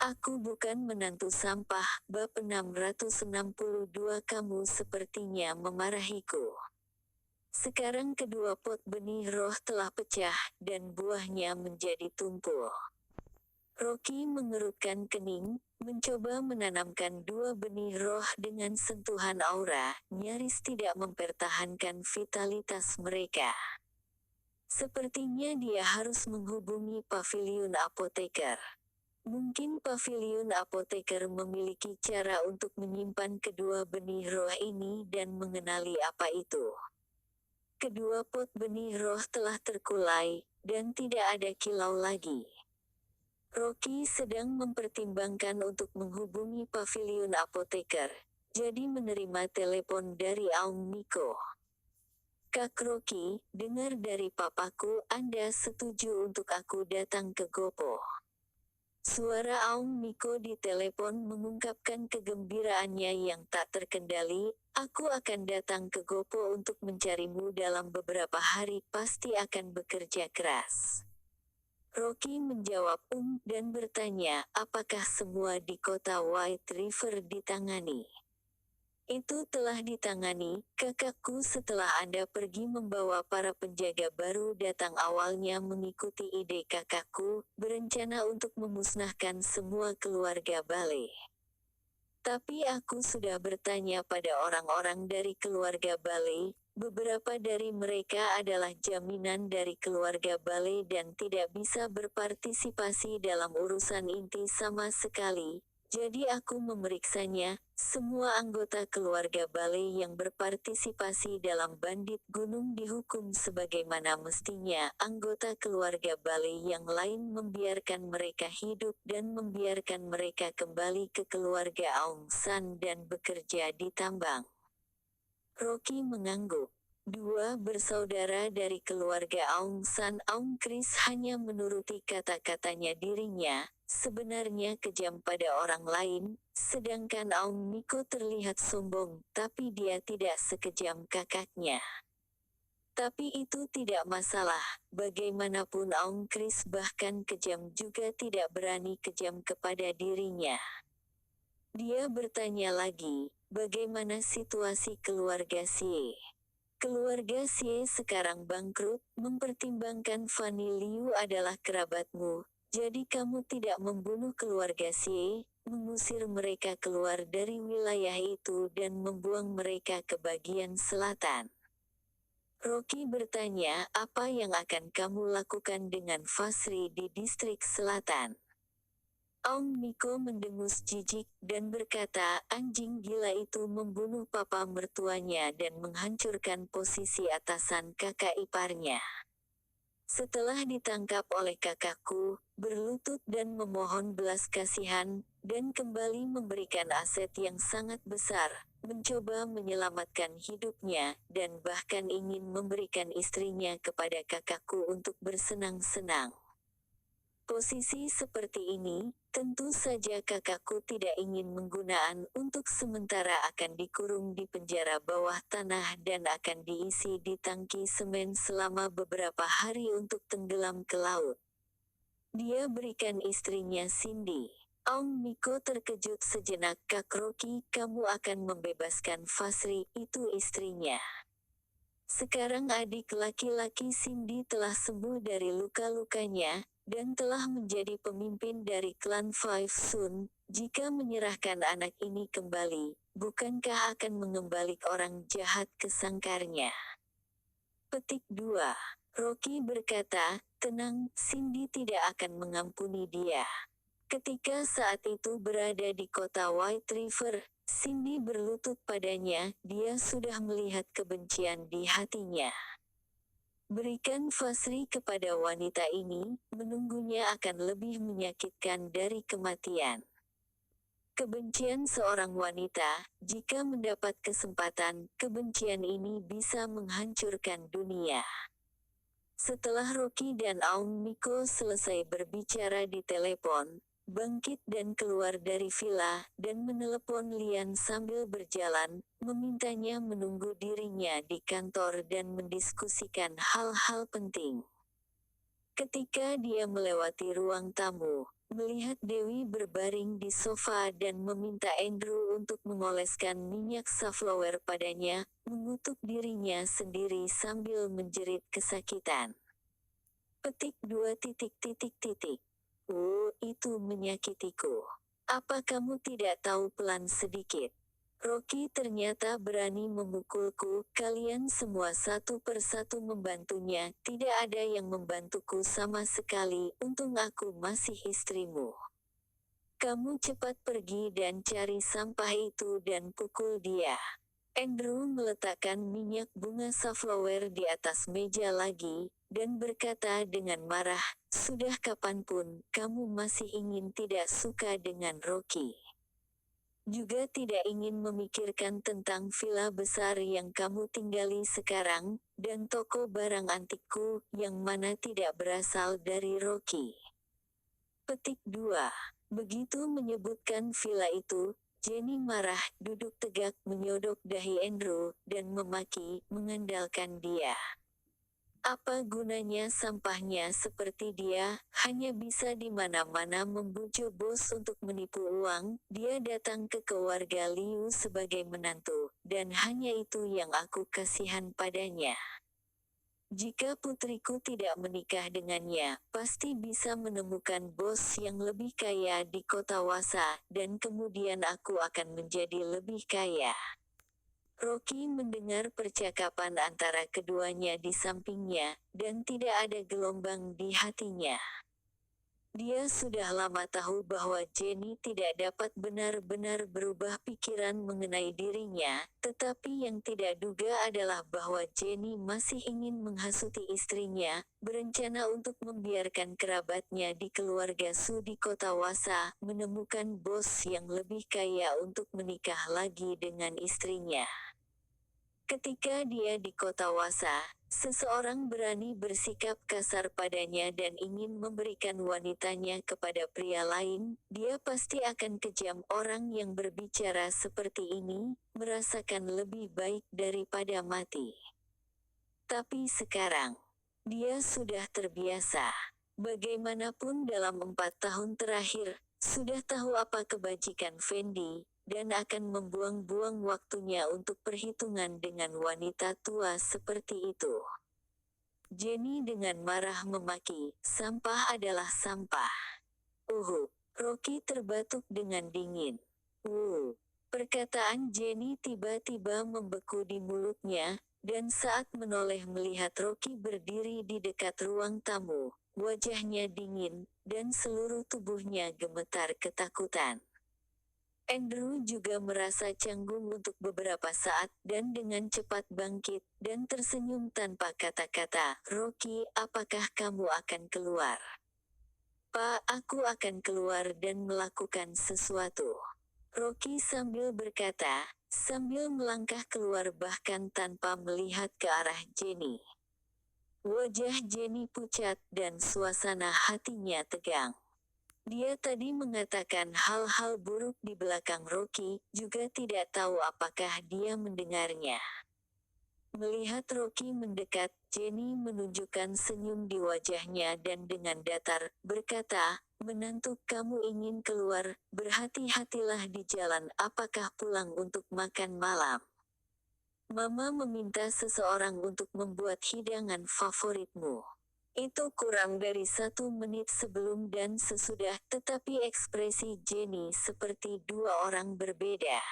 Aku bukan menantu sampah, bab 662. Kamu sepertinya memarahiku. Sekarang kedua pot benih roh telah pecah, dan buahnya menjadi tumpul. Rocky mengerutkan kening, mencoba menanamkan dua benih roh dengan sentuhan aura, nyaris tidak mempertahankan vitalitas mereka. Sepertinya dia harus menghubungi paviliun apoteker. Mungkin paviliun apoteker memiliki cara untuk menyimpan kedua benih roh ini dan mengenali apa itu. Kedua pot benih roh telah terkulai, dan tidak ada kilau lagi. Rocky sedang mempertimbangkan untuk menghubungi paviliun apoteker, jadi menerima telepon dari Aung Miko. Kak Rocky, dengar dari papaku, Anda setuju untuk aku datang ke Gopo. Suara Aung Miko di telepon mengungkapkan kegembiraannya yang tak terkendali. Aku akan datang ke Gopo untuk mencarimu dalam beberapa hari, pasti akan bekerja keras. Rocky menjawab dan bertanya, apakah semua di kota White River ditangani? Itu telah ditangani, kakakku. Setelah Anda pergi membawa para penjaga baru datang, awalnya mengikuti ide kakakku, berencana untuk memusnahkan semua keluarga Bale. Tapi aku sudah bertanya pada orang-orang dari keluarga Bale, beberapa dari mereka adalah jaminan dari keluarga Bale dan tidak bisa berpartisipasi dalam urusan inti sama sekali. Jadi aku memeriksanya, semua anggota keluarga Bale yang berpartisipasi dalam Bandit Gunung dihukum sebagaimana mestinya. Anggota keluarga Bale yang lain membiarkan mereka hidup dan membiarkan mereka kembali ke keluarga Aung San dan bekerja di tambang. Rocky mengangguk. Dua bersaudara dari keluarga Aung San, Aung Chris hanya menuruti kata-katanya dirinya, sebenarnya kejam pada orang lain, sedangkan Aung Miko terlihat sombong, tapi dia tidak sekejam kakaknya. Tapi itu tidak masalah, bagaimanapun Aung Chris bahkan kejam juga tidak berani kejam kepada dirinya. Dia bertanya lagi, bagaimana situasi keluarga Sie? Keluarga Sie sekarang bangkrut. Mempertimbangkan Fanny Liu adalah kerabatmu, jadi kamu tidak membunuh keluarga Sie, mengusir mereka keluar dari wilayah itu dan membuang mereka ke bagian selatan. Rocky bertanya, apa yang akan kamu lakukan dengan Fasri di distrik selatan? Aung Miko mendengus jijik, dan berkata, anjing gila itu membunuh papa mertuanya dan menghancurkan posisi atasan kakak iparnya. Setelah ditangkap oleh kakakku, berlutut dan memohon belas kasihan, dan kembali memberikan aset yang sangat besar, mencoba menyelamatkan hidupnya, dan bahkan ingin memberikan istrinya kepada kakakku untuk bersenang-senang. Posisi seperti ini, tentu saja kakakku tidak ingin menggunakan. Untuk sementara akan dikurung di penjara bawah tanah dan akan diisi di tangki semen selama beberapa hari untuk tenggelam ke laut. Dia berikan istrinya Cindy. Aung Miko terkejut sejenak. Kak Rocky, kamu akan membebaskan Fasri, itu istrinya. Sekarang adik laki-laki Cindy telah sembuh dari luka-lukanya, dan telah menjadi pemimpin dari klan Five Sun. Jika menyerahkan anak ini kembali, bukankah akan mengembalik orang jahat ke sangkarnya? Petik 2. Rocky berkata, tenang, Cindy tidak akan mengampuni dia. Ketika saat itu berada di kota White River, Cindy berlutut padanya, dia sudah melihat kebencian di hatinya. Berikan Fasri kepada wanita ini, menunggunya akan lebih menyakitkan dari kematian. Kebencian seorang wanita, jika mendapat kesempatan, kebencian ini bisa menghancurkan dunia. Setelah Rocky dan Aung Miko selesai berbicara di telepon, bangkit dan keluar dari villa, dan menelepon Lian sambil berjalan, memintanya menunggu dirinya di kantor dan mendiskusikan hal-hal penting. Ketika dia melewati ruang tamu, Melihat Dewi berbaring di sofa dan meminta Andrew untuk mengoleskan minyak safflower padanya, mengutuk dirinya sendiri sambil menjerit kesakitan. Petik 2. Oh, itu menyakitiku. Apa kamu tidak tahu pelan sedikit? Rocky ternyata berani memukulku, kalian semua satu persatu membantunya, tidak ada yang membantuku sama sekali, untung aku masih istrimu. Kamu cepat pergi dan cari sampah itu dan pukul dia. Andrew meletakkan minyak bunga safflower di atas meja lagi, dan berkata dengan marah, sudah kapanpun, kamu masih ingin tidak suka dengan Rocky. Juga tidak ingin memikirkan tentang villa besar yang kamu tinggali sekarang, dan toko barang antikku, yang mana tidak berasal dari Rocky. Petik 2. Begitu menyebutkan villa itu, Jenny marah, duduk tegak menyodok dahi Andrew, dan memaki, mengandalkan dia. Apa gunanya sampahnya seperti dia, hanya bisa di mana-mana membujuk bos untuk menipu uang, dia datang ke keluarga Liu sebagai menantu, dan hanya itu yang aku kasihan padanya. Jika putriku tidak menikah dengannya, pasti bisa menemukan bos yang lebih kaya di kota Wasa, dan kemudian aku akan menjadi lebih kaya. Rocky mendengar percakapan antara keduanya di sampingnya, dan tidak ada gelombang di hatinya. Dia sudah lama tahu bahwa Jenny tidak dapat benar-benar berubah pikiran mengenai dirinya, tetapi yang tidak duga adalah bahwa Jenny masih ingin menghasuti istrinya, berencana untuk membiarkan kerabatnya di keluarga Su di kota Wasa, menemukan bos yang lebih kaya untuk menikah lagi dengan istrinya. Ketika dia di kota Wasa, seseorang berani bersikap kasar padanya dan ingin memberikan wanitanya kepada pria lain, dia pasti akan kejam. Orang yang berbicara seperti ini, merasakan lebih baik daripada mati. Tapi sekarang, dia sudah terbiasa. Bagaimanapun dalam 4 tahun terakhir, sudah tahu apa kebajikan Fendi, dan akan membuang-buang waktunya untuk perhitungan dengan wanita tua seperti itu. Jenny dengan marah memaki, sampah adalah sampah. Rocky terbatuk dengan dingin. Perkataan Jenny tiba-tiba membeku di mulutnya, dan saat menoleh melihat Rocky berdiri di dekat ruang tamu, wajahnya dingin, dan seluruh tubuhnya gemetar ketakutan. Andrew juga merasa canggung untuk beberapa saat, dan dengan cepat bangkit, dan tersenyum tanpa kata-kata. Rocky, apakah kamu akan keluar? Pak, aku akan keluar dan melakukan sesuatu. Rocky sambil berkata, sambil melangkah keluar bahkan tanpa melihat ke arah Jenny. Wajah Jenny pucat dan suasana hatinya tegang. Dia tadi mengatakan hal-hal buruk di belakang Rocky, juga tidak tahu apakah dia mendengarnya. Melihat Rocky mendekat, Jenny menunjukkan senyum di wajahnya dan dengan datar, berkata, menantu kamu ingin keluar, berhati-hatilah di jalan, apakah pulang untuk makan malam? Mama meminta seseorang untuk membuat hidangan favoritmu. Itu kurang dari 1 menit sebelum dan sesudah, tetapi ekspresi Jenny seperti dua orang berbeda.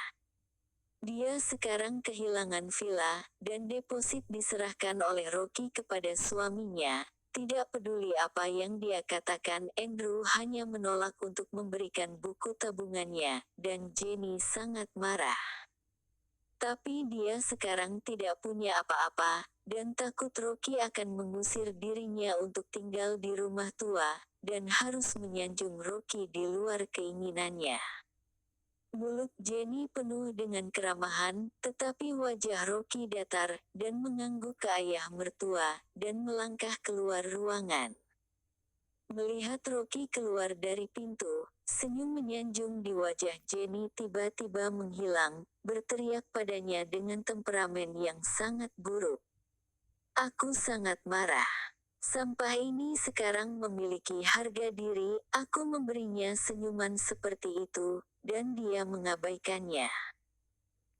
Dia sekarang kehilangan villa, dan deposit diserahkan oleh Rocky kepada suaminya. Tidak peduli apa yang dia katakan, Andrew hanya menolak untuk memberikan buku tabungannya, dan Jenny sangat marah. Tapi dia sekarang tidak punya apa-apa, dan takut Rocky akan mengusir dirinya untuk tinggal di rumah tua, dan harus menyanjung Rocky di luar keinginannya. Mulut Jenny penuh dengan keramahan, tetapi wajah Rocky datar, dan mengangguk ke ayah mertua, dan melangkah keluar ruangan. Melihat Rocky keluar dari pintu, senyum menyanjung di wajah Jenny tiba-tiba menghilang, berteriak padanya dengan temperamen yang sangat buruk. Aku sangat marah. Sampah ini sekarang memiliki harga diri, aku memberinya senyuman seperti itu, dan dia mengabaikannya.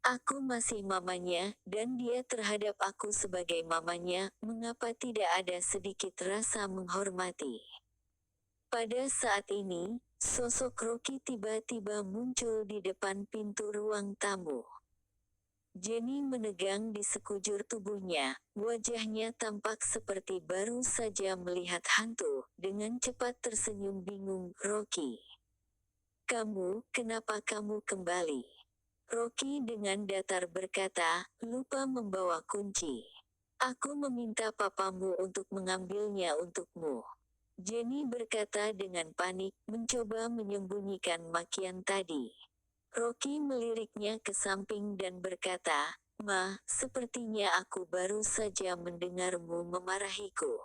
Aku masih mamanya, dan dia terhadap aku sebagai mamanya, mengapa tidak ada sedikit rasa menghormati? Pada saat ini, sosok Rocky tiba-tiba muncul di depan pintu ruang tamu. Jenny menegang di sekujur tubuhnya, wajahnya tampak seperti baru saja melihat hantu, dengan cepat tersenyum bingung, Rocky. Kenapa kamu kembali? Rocky dengan datar berkata, lupa membawa kunci. Aku meminta papamu untuk mengambilnya untukmu. Jenny berkata dengan panik, mencoba menyembunyikan makian tadi. Rocky meliriknya ke samping dan berkata, Ma, sepertinya aku baru saja mendengarmu memarahiku.